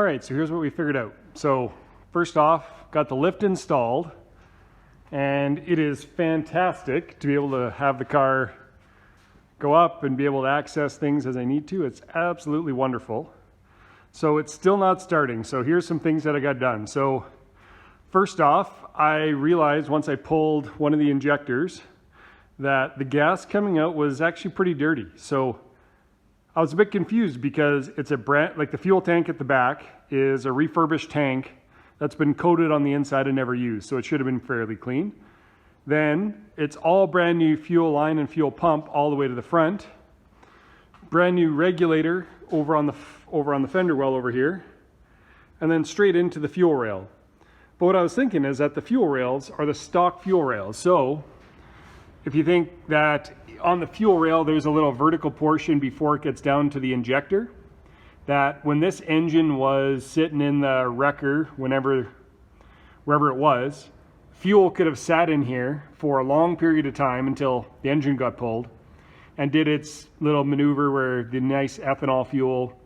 right, so here's what we figured out. So first off, got the lift installed, and it is fantastic to be able to have the car go up and be able to access things as I need to. It's absolutely wonderful. So it's still not starting. So here's some things that I got done. So first off, I realized once I pulled one of the injectors that the gas coming out was actually pretty dirty. So I was a bit confused because it's a brand, like the fuel tank at the back is a refurbished tank that's been coated on the inside and never used. So it should have been fairly clean. Then it's all brand new fuel line and fuel pump all the way to the front. Brand new regulator over on the fender well over here. And then straight into the fuel rail. But what I was thinking is that the fuel rails are the stock fuel rails. So if you think that on the fuel rail there's a little vertical portion before it gets down to the injector, that when this engine was sitting in the wrecker, wherever it was, fuel could have sat in here for a long period of time until the engine got pulled and did its little maneuver where the nice ethanol fuel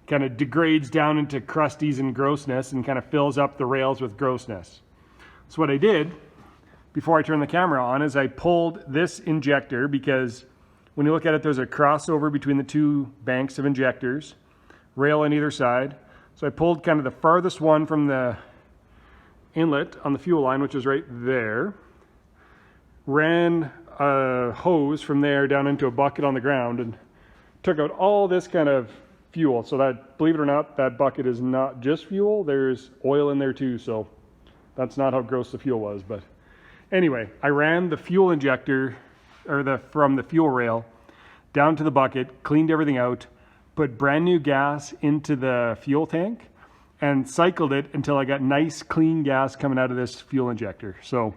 kind of degrades down into crusties and grossness and kind of fills up the rails with grossness. So what I did before I turned the camera on is I pulled this injector, because when you look at it, there's a crossover between the two banks of injectors, rail on either side. So I pulled kind of the farthest one from the inlet on the fuel line, which is right there, ran a hose from there down into a bucket on the ground and took out all this kind of fuel. So that, believe it or not, that bucket is not just fuel, there's oil in there too. So that's not how gross the fuel was. But anyway, I ran the fuel injector from the fuel rail down to the bucket, cleaned everything out, put brand new gas into the fuel tank and cycled it until I got nice clean gas coming out of this fuel injector. So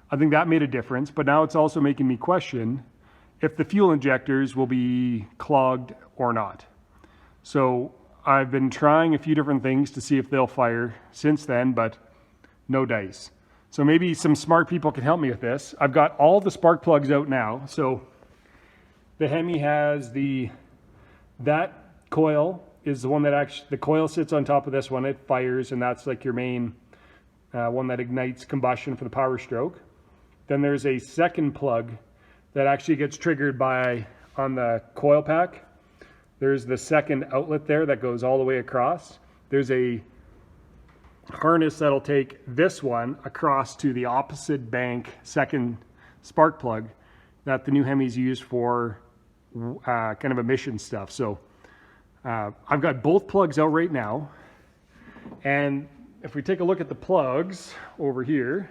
I think that made a difference, but now it's also making me question if the fuel injectors will be clogged or not. So I've been trying a few different things to see if they'll fire since then, but no dice. So maybe some smart people can help me with this. I've got all the spark plugs out now. So the Hemi has that coil is the one that actually, the coil sits on top of this one, it fires, and that's like your main one that ignites combustion for the power stroke. Then there's a second plug that actually gets triggered on the coil pack. There's the second outlet there that goes all the way across. There's a harness that'll take this one across to the opposite bank second spark plug that the new Hemis use for kind of emission stuff. So I've got both plugs out right now, and if we take a look at the plugs over here,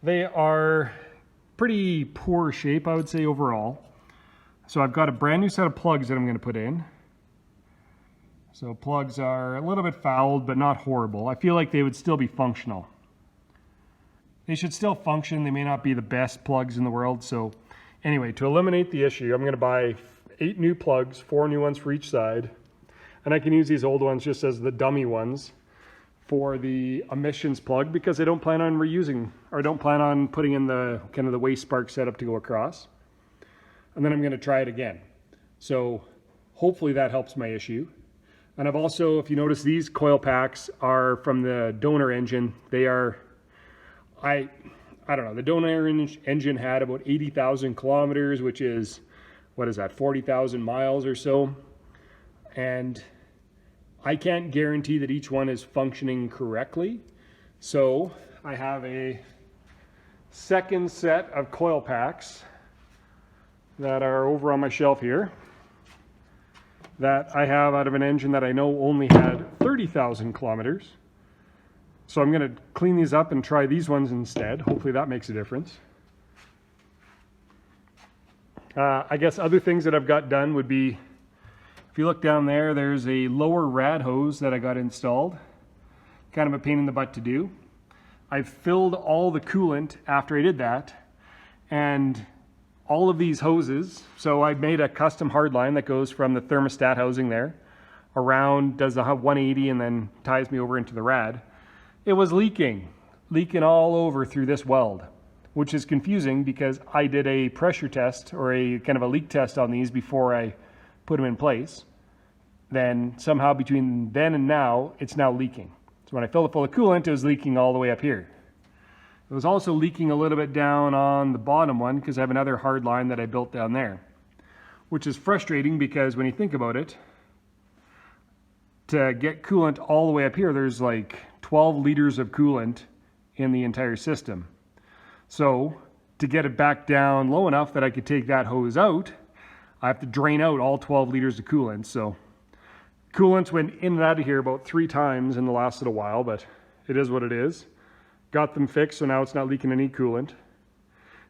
they are pretty poor shape, I would say, overall. So I've got a brand new set of plugs that I'm going to put in. So plugs are a little bit fouled, but not horrible. I feel like they would still be functional. They should still function. They may not be the best plugs in the world. So anyway, to eliminate the issue, I'm going to buy 8 new plugs, 4 new ones for each side. And I can use these old ones just as the dummy ones for the emissions plug, because I don't plan on reusing, or don't plan on putting in the kind of the waste spark setup to go across. And then I'm going to try it again. So hopefully that helps my issue. And I've also, if you notice, these coil packs are from the donor engine. They are, I don't know, the donor engine had about 80,000 kilometers, which is, what is that, 40,000 miles or so. And I can't guarantee that each one is functioning correctly. So I have a second set of coil packs that are over on my shelf here that I have out of an engine that I know only had 30,000 kilometers. So I'm going to clean these up and try these ones instead. Hopefully that makes a difference. I guess other things that I've got done would be, if you look down there, there's a lower rad hose that I got installed. Kind of a pain in the butt to do. I filled all the coolant after I did that, and all of these hoses, so I made a custom hard line that goes from the thermostat housing there around, does the 180 and then ties me over into the rad. It was leaking all over through this weld, which is confusing because I did a pressure test or a kind of a leak test on these before I put them in place. then somehow between then and now, it's now leaking. So when I filled it full of coolant, it was leaking all the way up here. It was also leaking a little bit down on the bottom one because I have another hard line that I built down there, which is frustrating because when you think about it, to get coolant all the way up here, there's like 12 liters of coolant in the entire system. So to get it back down low enough that I could take that hose out, I have to drain out all 12 liters of coolant. So coolants went in and out of here about 3 times in the last little while, but it is what it is. Got them fixed, so now it's not leaking any coolant.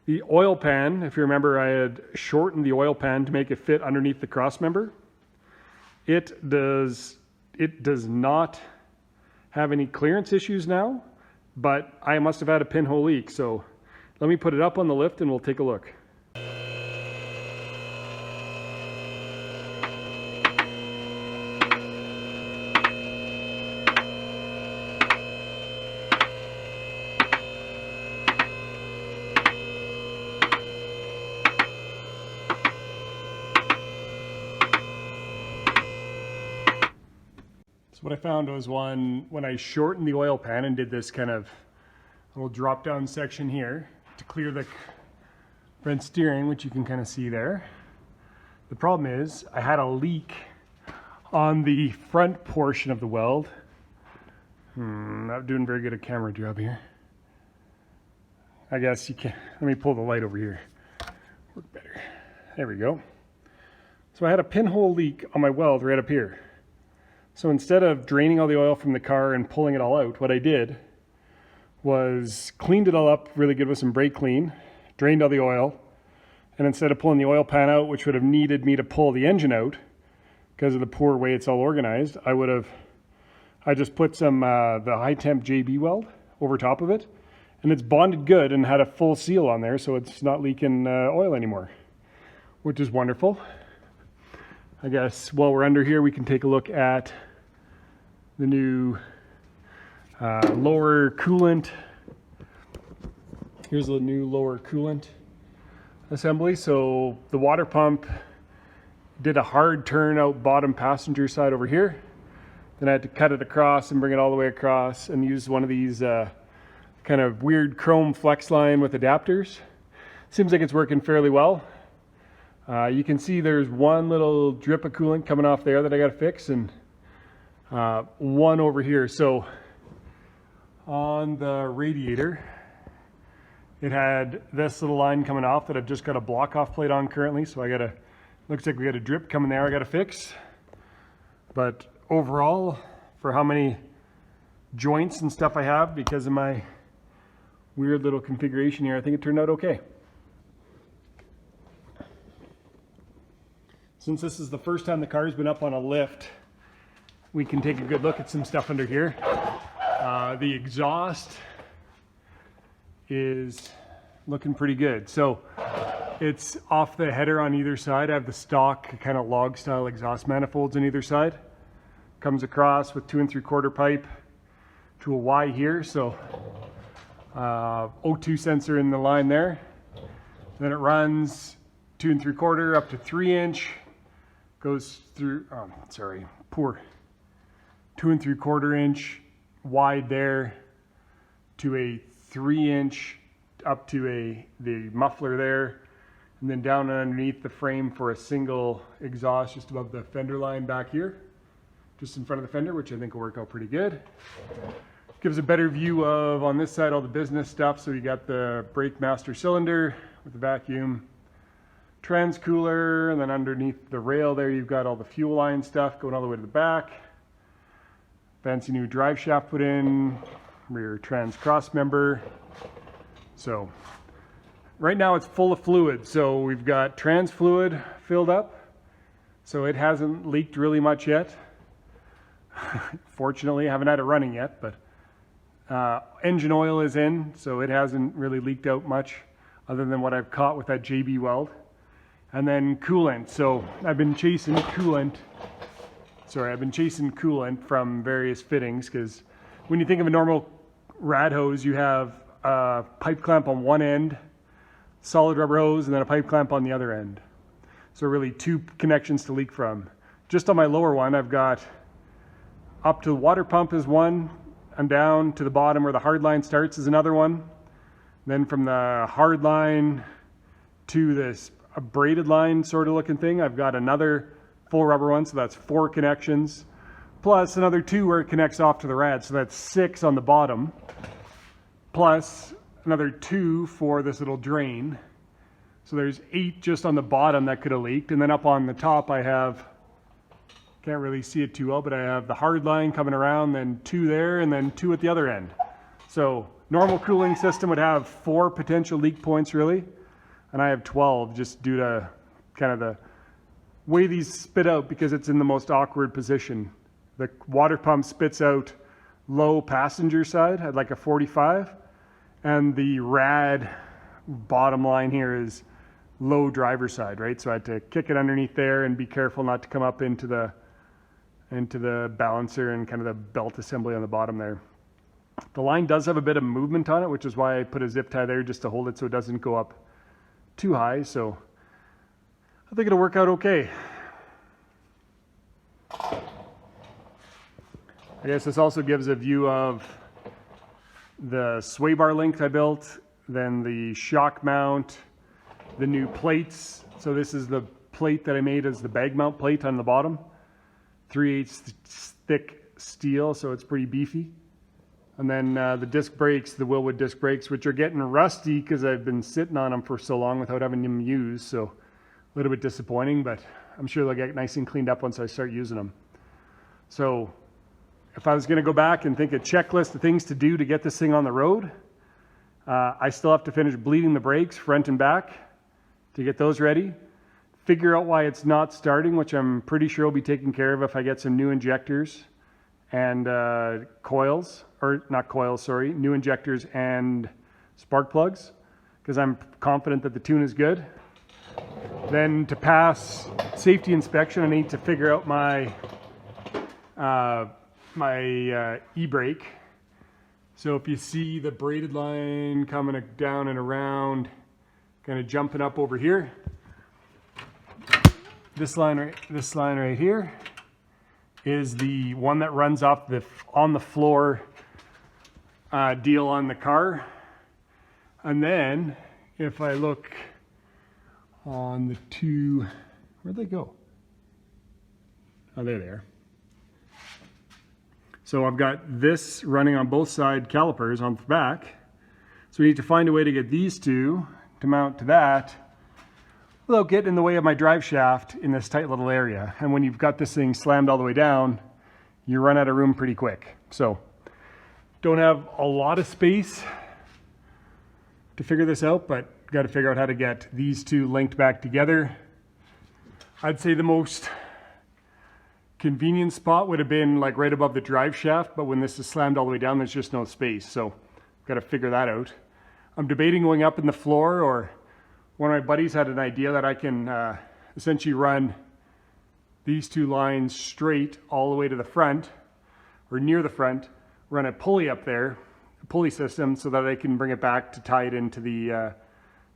The oil pan, if you remember, I had shortened the oil pan to make it fit underneath the cross member. It does not have any clearance issues now, but I must have had a pinhole leak. So let me put it up on the lift and we'll take a look. So what I found was when I shortened the oil pan and did this kind of little drop down section here to clear the front steering, which you can kind of see there. The problem is I had a leak on the front portion of the weld. Not doing very good at camera job here. I guess you can, let me pull the light over here. Work better. There we go. So I had a pinhole leak on my weld right up here. So instead of draining all the oil from the car and pulling it all out, what I did was cleaned it all up really good with some brake clean, drained all the oil, and instead of pulling the oil pan out, which would have needed me to pull the engine out because of the poor way it's all organized, I just put some the high temp JB weld over top of it, and it's bonded good and had a full seal on there, so it's not leaking oil anymore, which is wonderful. I guess while we're under here, we can take a look at the new lower coolant. Here's the new lower coolant assembly. So the water pump did a hard turn out bottom passenger side over here. Then I had to cut it across and bring it all the way across and use one of these kind of weird chrome flex line with adapters. Seems like it's working fairly well. You can see there's one little drip of coolant coming off there that I got to fix, and one over here. So on the radiator, it had this little line coming off that I've just got a block off plate on currently. So looks like we got a drip coming there I got to fix. But overall, for how many joints and stuff I have because of my weird little configuration here, I think it turned out okay. Since this is the first time the car's been up on a lift, we can take a good look at some stuff under here. The exhaust is looking pretty good. So it's off the header on either side. I have the stock kind of log style exhaust manifolds on either side. Comes across with 2 3/4 pipe to a Y here. So O2 sensor in the line there. Then it runs 2 3/4 up to 3-inch. Goes through, 2 3/4-inch wide there to a 3-inch up to the muffler there, and then down underneath the frame for a single exhaust just above the fender line back here, just in front of the fender, which I think will work out pretty good. Gives a better view of, on this side, all the business stuff. So you got the brake master cylinder with the vacuum, transcooler, and then underneath the rail there you've got all the fuel line stuff going all the way to the back. Fancy new drive shaft put in, rear trans cross member. So right now it's full of fluid. So we've got trans fluid filled up. So it hasn't leaked really much yet. Fortunately, I haven't had it running yet, but engine oil is in, so it hasn't really leaked out much other than what I've caught with that JB weld. And then coolant. So I've been chasing coolant from various fittings, because when you think of a normal rad hose, you have a pipe clamp on one end, solid rubber hose, and then a pipe clamp on the other end. So really 2 connections to leak from. just on my lower one, I've got up to the water pump is one, and down to the bottom where the hard line starts is another one. Then from the hard line to this a braided line sort of looking thing, I've got another full rubber one, so that's 4 connections, plus another 2 where it connects off to the rad, so that's 6 on the bottom, plus another 2 for this little drain. So there's 8 just on the bottom that could have leaked, and then up on the top I have, can't really see it too well, but I have the hard line coming around, then 2 there, and then 2 at the other end. So normal cooling system would have 4 potential leak points really, and I have 12 just due to kind of the way these spit out because it's in the most awkward position. The water pump spits out low passenger side at like a 45, and the rad bottom line here is low driver side, right? So I had to kick it underneath there and be careful not to come up into the balancer and kind of the belt assembly on the bottom there. The line does have a bit of movement on it, which is why I put a zip tie there just to hold it so it doesn't go up too high. So I think it'll work out okay. I guess this also gives a view of the sway bar length I built, then the shock mount, the new plates. So this is the plate that I made as the bag mount plate on the bottom. 3/8 thick steel, so it's pretty beefy. And then the disc brakes, the Wilwood disc brakes, which are getting rusty because I've been sitting on them for so long without having them used. So a little bit disappointing, but I'm sure they'll get nice and cleaned up once I start using them. So if I was going to go back and think a checklist of things to do to get this thing on the road, I still have to finish bleeding the brakes front and back to get those ready. Figure out why it's not starting, which I'm pretty sure will be taken care of if I get some new injectors and coils, or not coils, sorry, new injectors and spark plugs, because I'm confident that the tune is good. Then to pass safety inspection, I need to figure out my e-brake. So if you see the braided line coming down and around, kind of jumping up over here, this line right here is the one that runs off the on the floor deal on the car. And then if I look on the two, where'd they go? Oh, there they are. So I've got this running on both side calipers on the back. So we need to find a way to get these two to mount to that without getting in the way of my drive shaft in this tight little area. And when you've got this thing slammed all the way down, you run out of room pretty quick. So don't have a lot of space to figure this out, but got to figure out how to get these two linked back together. I'd say the most convenient spot would have been like right above the drive shaft, but when this is slammed all the way down, there's just no space. So got to figure that out. I'm debating going up in the floor, or one of my buddies had an idea that I can essentially run these two lines straight all the way to the front, or near the front, run a pulley up there, a pulley system, so that I can bring it back to tie it into the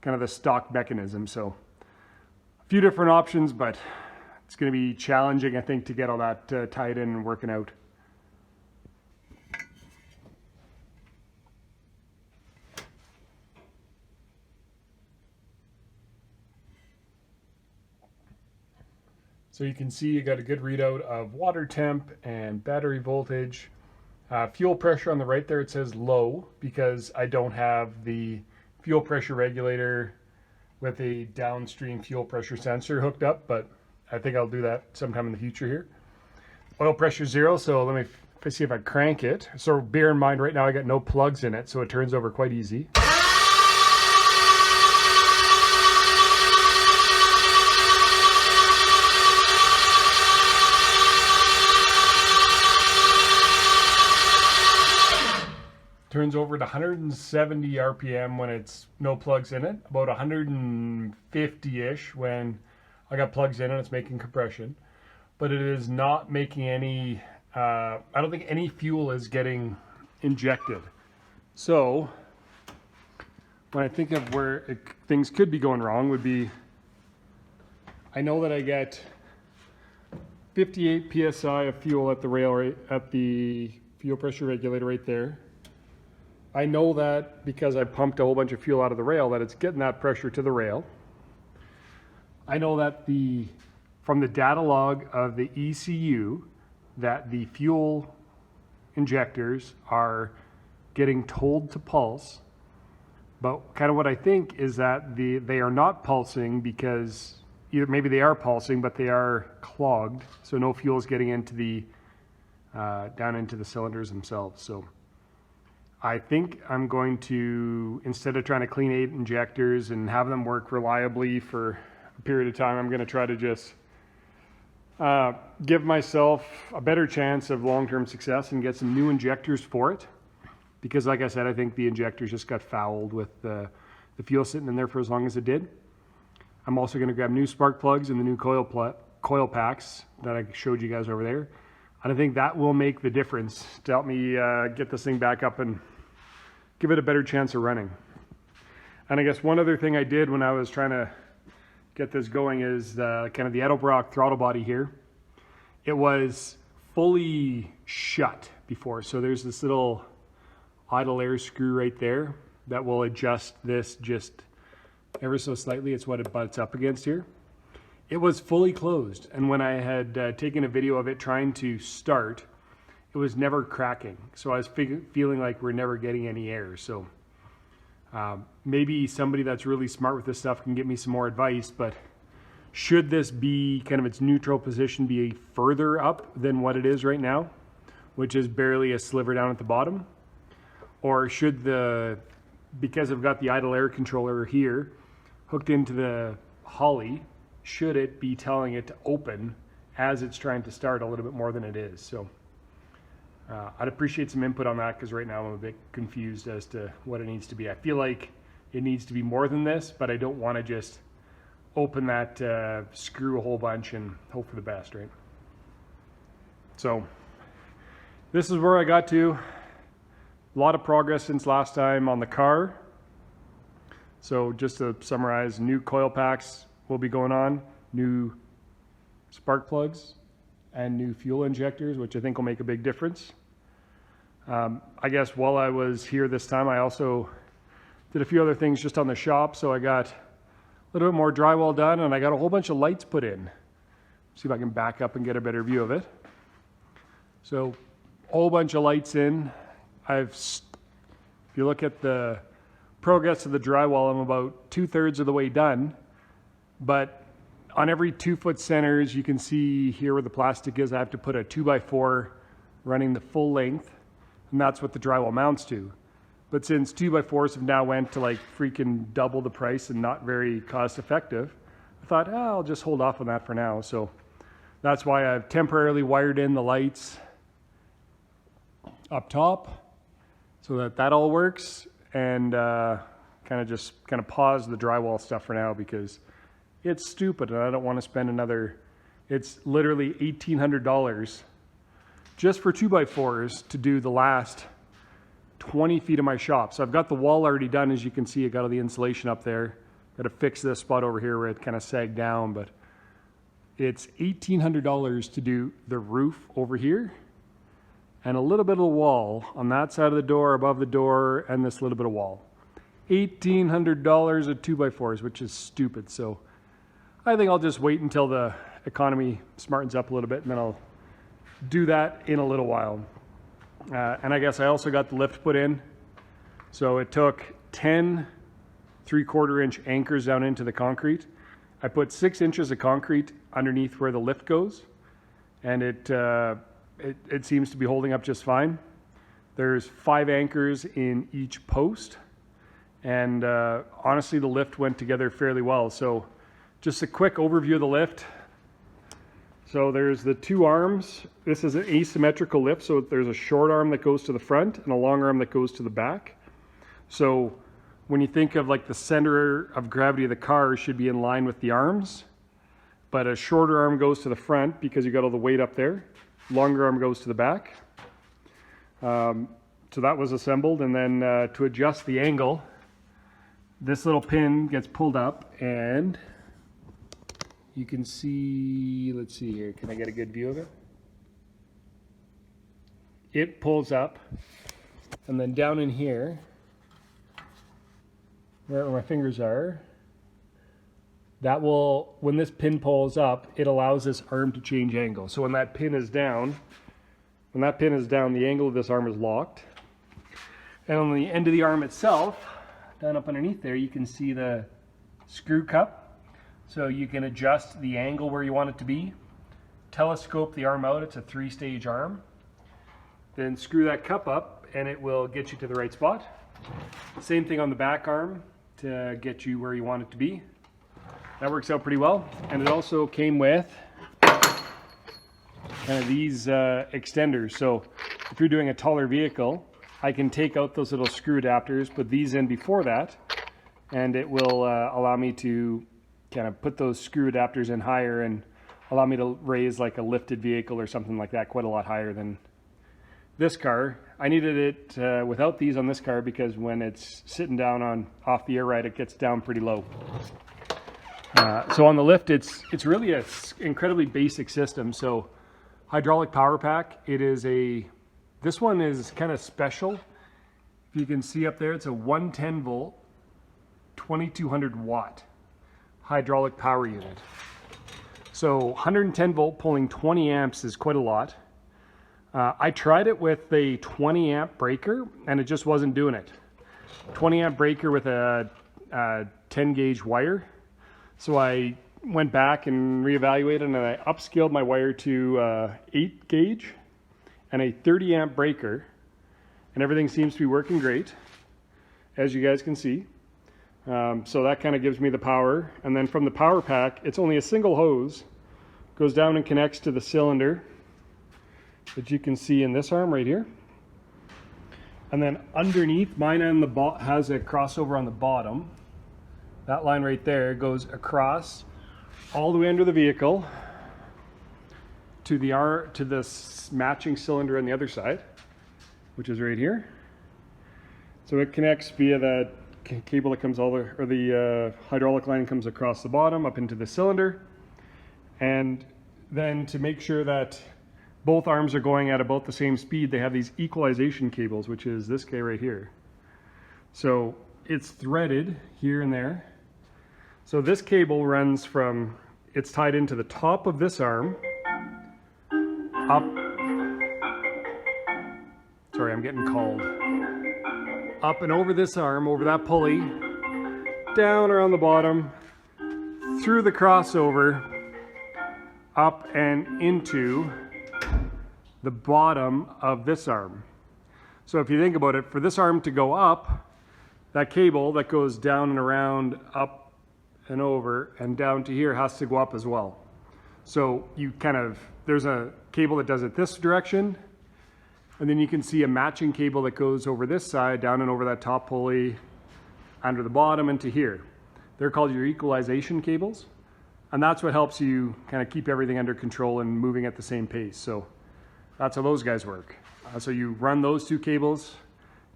kind of the stock mechanism. So a few different options, but it's going to be challenging, I think, to get all that tied in and working out. So you can see you got a good readout of water temp and battery voltage. Fuel pressure on the right there, it says low because I don't have the fuel pressure regulator with a downstream fuel pressure sensor hooked up, but I think I'll do that sometime in the future here. Oil pressure 0, so let me see if I crank it. So bear in mind right now I got no plugs in it, so it turns over quite easy. Turns over at 170 RPM when it's no plugs in it, about 150-ish when I got plugs in and it's making compression. But it is not making any, I don't think any fuel is getting injected. So when I think of where things could be going wrong would be, I know that I get 58 psi of fuel at the rail, right at the fuel pressure regulator right there. I know that because I pumped a whole bunch of fuel out of the rail that it's getting that pressure to the rail. I know that from the data log of the ECU that the fuel injectors are getting told to pulse, but kind of what I think is that they are not pulsing because either maybe they are pulsing, but they are clogged, so no fuel is getting into the down into the cylinders themselves. So I think I'm going to, instead of trying to clean 8 injectors and have them work reliably for a period of time, I'm going to try to just give myself a better chance of long-term success and get some new injectors for it. Because like I said, I think the injectors just got fouled with the fuel sitting in there for as long as it did. I'm also going to grab new spark plugs and the new coil packs that I showed you guys over there. And I think that will make the difference to help me get this thing back up and give it a better chance of running. And I guess one other thing I did when I was trying to get this going is kind of the Edelbrock throttle body here. It was fully shut before, so there's this little idle air screw right there that will adjust this just ever so slightly. It's what it butts up against here. It was fully closed, and when I had taken a video of it trying to start, it was never cracking. So I was feeling like we're never getting any air. So maybe somebody that's really smart with this stuff can give me some more advice, but should this be kind of its neutral position be further up than what it is right now, which is barely a sliver down at the bottom? Or should because I've got the idle air controller here hooked into the Holly, should it be telling it to open as it's trying to start a little bit more than it is? So I'd appreciate some input on that, because right now I'm a bit confused as to what it needs to be. I feel like it needs to be more than this, but I don't want to just open that screw a whole bunch and hope for the best, right? So this is where I got to. A lot of progress since last time on the car. So just to summarize, new coil packs will be going on, new spark plugs, and new fuel injectors, which I think will make a big difference. I guess while I was here this time, I also did a few other things just on the shop. So I got a little bit more drywall done, and I got a whole bunch of lights put in. See if I can back up and get a better view of it. So a whole bunch of lights in. If you look at the progress of the drywall, I'm about 2/3 of the way done. But on every 2-foot centers, you can see here where the plastic is, I have to put a 2x4 running the full length, and that's what the drywall mounts to. But since 2x4s have now went to like freaking double the price and not very cost effective, I thought, I'll just hold off on that for now. So that's why I've temporarily wired in the lights up top so that all works, and kind of pause the drywall stuff for now because it's stupid and I don't want to spend it's literally $1,800 just for 2x4s to do the last 20 feet of my shop. So I've got the wall already done, as you can see. I got all the insulation up there. Got to fix this spot over here where it kind of sagged down, but it's $1,800 to do the roof over here and a little bit of the wall on that side of the door, above the door, and this little bit of wall. $1,800 at 2x4s, which is stupid. So I think I'll just wait until the economy smartens up a little bit, and then I'll do that in a little while. And I guess I also got the lift put in. So it took 10 3/4-inch anchors down into the concrete. I put 6 inches of concrete underneath where the lift goes, and it seems to be holding up just fine. There's 5 anchors in each post, and honestly, the lift went together fairly well. So just a quick overview of the lift. So there's the 2 arms. This is an asymmetrical lift, so there's a short arm that goes to the front and a long arm that goes to the back. So when you think of like the center of gravity of the car should be in line with the arms, but a shorter arm goes to the front because you got all the weight up there. Longer arm goes to the back. So that was assembled, and then to adjust the angle, this little pin gets pulled up, and you can see, let's see here, can I get a good view of it? It pulls up, and then down in here, where my fingers are, that will, when this pin pulls up, it allows this arm to change angle. So when that pin is down, the angle of this arm is locked. And on the end of the arm itself, down up underneath there, you can see the screw cup. So you can adjust the angle where you want it to be. Telescope the arm out, it's a 3-stage arm. Then screw that cup up and it will get you to the right spot. Same thing on the back arm to get you where you want it to be. That works out pretty well. And it also came with kind of these extenders. So if you're doing a taller vehicle, I can take out those little screw adapters, put these in before that, and it will allow me to kind of put those screw adapters in higher and allow me to raise like a lifted vehicle or something like that quite a lot higher than this car. I needed it without these on this car because when it's sitting down off the air ride, it gets down pretty low. So on the lift, it's really an incredibly basic system. So hydraulic power pack, this one is kind of special. If you can see up there, it's a 110 volt, 2200 watt hydraulic power unit. So 110 volt pulling 20 amps is quite a lot. I tried it with a 20 amp breaker and it just wasn't doing it. 20 amp breaker with a 10 gauge wire. So I went back and reevaluated and I upscaled my wire to 8 gauge and a 30 amp breaker, and everything seems to be working great, as you guys can see. So that kind of gives me the power, and then from the power pack, it's only a single hose, goes down and connects to the cylinder that you can see in this arm right here. And then underneath, mine on the has a crossover on the bottom. That line right there goes across all the way under the vehicle to the matching cylinder on the other side, which is right here. So it connects via that cable that comes the hydraulic line comes across the bottom up into the cylinder. And then to make sure that both arms are going at about the same speed, they have these equalization cables, which is this guy right here. So it's threaded here and there. So this cable runs from, it's tied into the top of this arm, up, sorry, I'm getting called, up and over this arm, over that pulley, down around the bottom, through the crossover, up and into the bottom of this arm. So if you think about it, for this arm to go up, that cable that goes down and around, up and over and down to here has to go up as well. So you there's a cable that does it this direction, and then you can see a matching cable that goes over this side, down and over that top pulley, under the bottom and to here. They're called your equalization cables, and that's what helps you kind of keep everything under control and moving at the same pace. So that's how those guys work. So you run those two cables,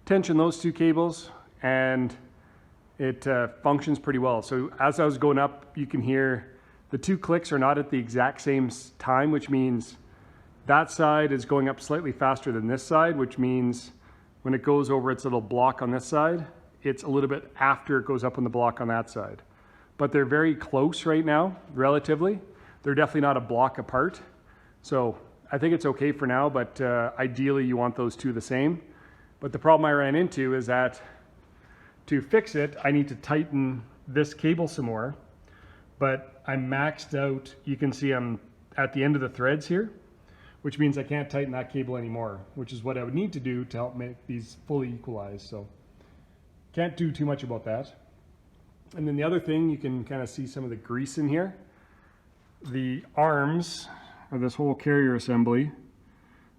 tension those two cables, and it functions pretty well. So as I was going up, you can hear the two clicks are not at the exact same time, which means that side is going up slightly faster than this side, which means when it goes over its little block on this side, it's a little bit after it goes up on the block on that side. But they're very close right now, relatively. They're definitely not a block apart. So I think it's okay for now, but ideally you want those two the same. But the problem I ran into is that to fix it, I need to tighten this cable some more, but I'm maxed out. You can see I'm at the end of the threads here, which means I can't tighten that cable anymore, which is what I would need to do to help make these fully equalized. So can't do too much about that. And then the other thing, you can kind of see some of the grease in here. The arms of this whole carrier assembly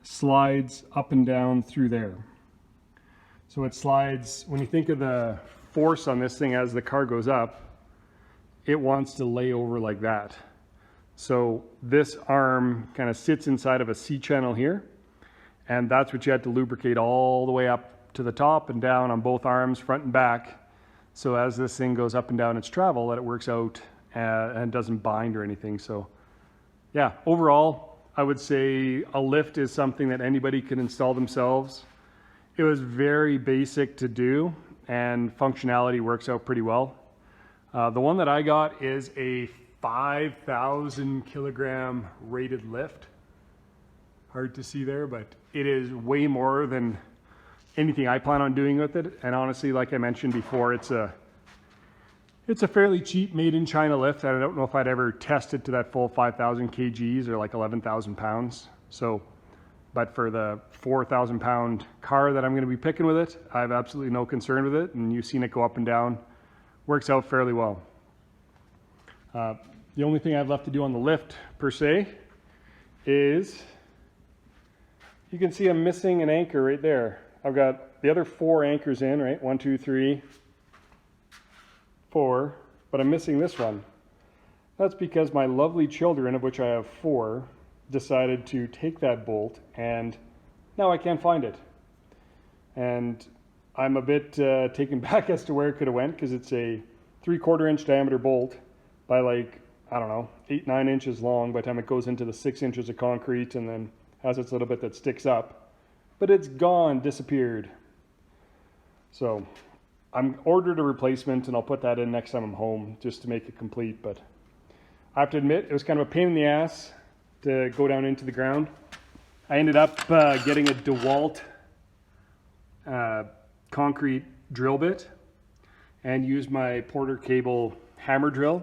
slides up and down through there. So it slides, when you think of the force on this thing as the car goes up, it wants to lay over like that. So this arm kind of sits inside of a C-channel here, and that's what you have to lubricate all the way up to the top and down on both arms, front and back. So as this thing goes up and down its travel, that it works out and doesn't bind or anything. So yeah, overall, I would say a lift is something that anybody can install themselves. It was very basic to do, and functionality works out pretty well. The one that I got is a 5,000 kilogram rated lift. Hard to see there, but it is way more than anything I plan on doing with it. And honestly, like I mentioned before, it's a fairly cheap made in China lift. I don't know if I'd ever test it to that full 5,000 kgs or like 11,000 pounds. So, but for the 4,000 pound car that I'm going to be picking with it, I have absolutely no concern with it. And you've seen it go up and down. Works out fairly well. The only thing I have left to do on the lift per se is, you can see I'm missing an anchor right there. I've got the other 4 anchors in, right? 1, 2, 3, 4, but I'm missing this one. That's because my lovely children, of which I have 4, decided to take that bolt, and now I can't find it. And I'm a bit taken back as to where it could have went, because it's a 3/4 inch diameter bolt by like, I don't know, 8, 9 inches long by the time it goes into the 6 inches of concrete, and then has its little bit that sticks up. But it's gone, disappeared. So I'm ordered a replacement, and I'll put that in next time I'm home just to make it complete. But I have to admit, it was kind of a pain in the ass to go down into the ground. I ended up getting a DeWalt concrete drill bit and used my Porter cable hammer drill.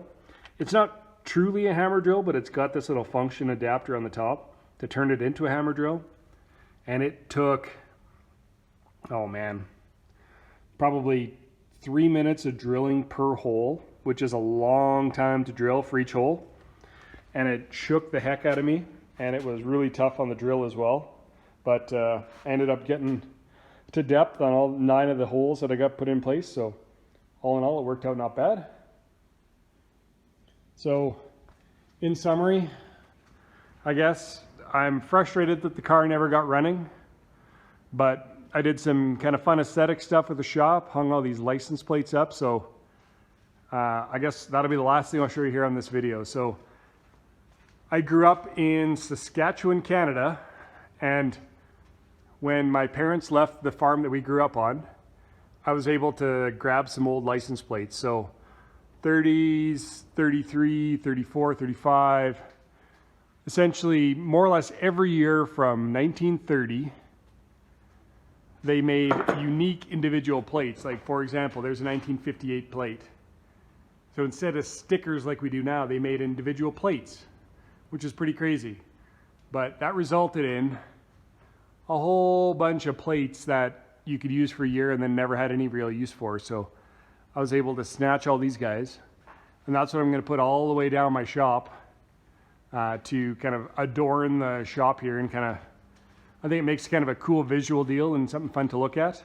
It's not truly a hammer drill, but it's got this little function adapter on the top to turn it into a hammer drill. And it took, oh man, probably 3 minutes of drilling per hole, which is a long time to drill for each hole. And it shook the heck out of me, and it was really tough on the drill as well. But I ended up getting to depth on all 9 of the holes that I got put in place. So all in all, it worked out not bad. So in summary, I guess I'm frustrated that the car never got running, but I did some kind of fun aesthetic stuff with the shop, hung all these license plates up. So I guess that'll be the last thing I'll show you here on this video. So I grew up in Saskatchewan, Canada, and when my parents left the farm that we grew up on, I was able to grab some old license plates. So 30s, 33, 34, 35, essentially more or less every year from 1930, they made unique individual plates. Like for example, there's a 1958 plate. So instead of stickers like we do now, they made individual plates, which is pretty crazy. But that resulted in a whole bunch of plates that you could use for a year and then never had any real use for. So I was able to snatch all these guys, and that's what I'm going to put all the way down my shop to kind of adorn the shop here, and kind of, I think it makes kind of a cool visual deal and something fun to look at.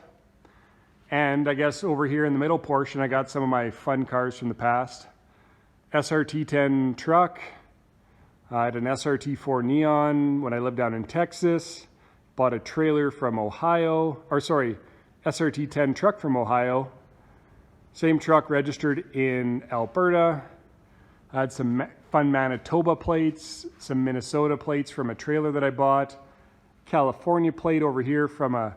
And I guess over here in the middle portion, I got some of my fun cars from the past. SRT10 truck. I had an SRT4 Neon when I lived down in Texas. Bought a trailer from Ohio, or sorry, SRT10 truck from Ohio. Same truck registered in Alberta. I had some fun Manitoba plates, some Minnesota plates from a trailer that I bought. California plate over here from a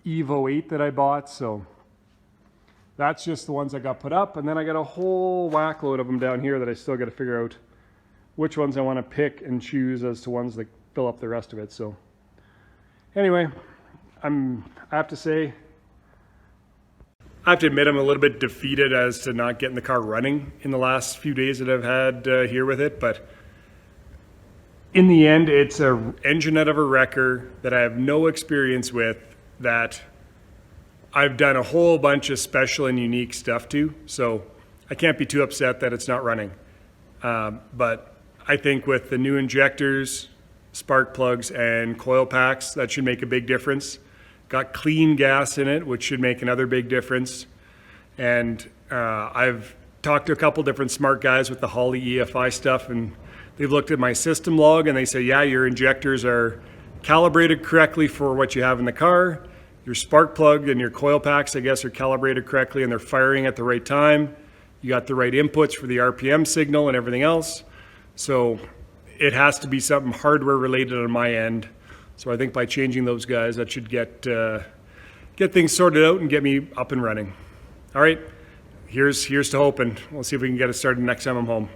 Evo 8 that I bought. So that's just the ones I got put up. And then I got a whole whack load of them down here that I still got to figure out which ones I want to pick and choose as to ones that fill up the rest of it. So anyway, I have to say, I have to admit I'm a little bit defeated as to not getting the car running in the last few days that I've had here with it. But in the end, it's an engine out of a wrecker that I have no experience with, that I've done a whole bunch of special and unique stuff to. So I can't be too upset that it's not running. But I think with the new injectors, spark plugs, and coil packs, that should make a big difference. Got clean gas in it, which should make another big difference. And I've talked to a couple different smart guys with the Holley EFI stuff, and they've looked at my system log and they say, yeah, your injectors are calibrated correctly for what you have in the car. Your spark plug and your coil packs, I guess, are calibrated correctly and they're firing at the right time. You got the right inputs for the RPM signal and everything else. So it has to be something hardware related on my end. So I think by changing those guys, that should get things sorted out and get me up and running. All right, here's to hoping. We'll see if we can get it started next time I'm home.